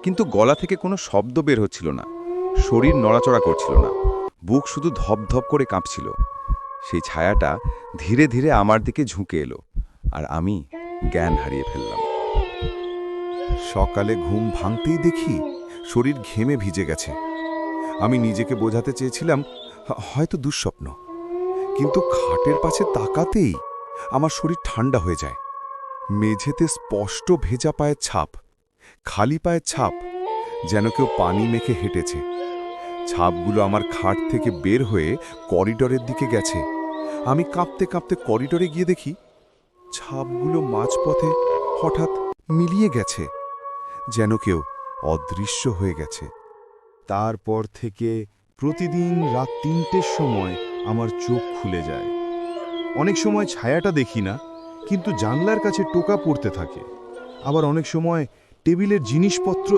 কিন্তু গলা থেকে কোনো শব্দ বের হচ্ছিল না, শরীর নড়াচড়া করছিল না, বুক শুধু ধপধপ করে কাঁপছিল। সেই ছায়াটা ধীরে ধীরে আমার দিকে ঝুঁকে এলো, আর আমি জ্ঞান হারিয়ে ফেললাম। সকালে ঘুম ভাঙতেই দেখি শরীর ঘেমে ভিজে গেছে। আমি নিজেকে বোঝাতে চেয়েছিলাম হয়তো দুঃস্বপ্ন, কিন্তু খাটের পাশে তাকাতেই আমার শরীর ঠান্ডা হয়ে যায়। মেঝেতে স্পষ্ট ভেজা পায়ের ছাপ, খালি পায়ের ছাপ, যেন কেউ পানি মেখে হেঁটেছে। ছাপগুলো আমার খাট থেকে বের হয়ে করিডোরের দিকে গেছে। আমি কাঁপতে কাঁপতে করিডোরে গিয়ে দেখি ছাপগুলো মাঝপথে হঠাৎ মিলিয়ে গেছে, যেন কেউ অদৃশ্য হয়ে গেছে। তারপর থেকে প্রতিদিন রাত ৩টের সময় আমার চোখ খুলে যায়। অনেক সময় ছায়াটা দেখি না, কিন্তু জানলার কাছে টোকা পড়তে থাকে। আবার অনেক সময় টেবিলের জিনিসপত্র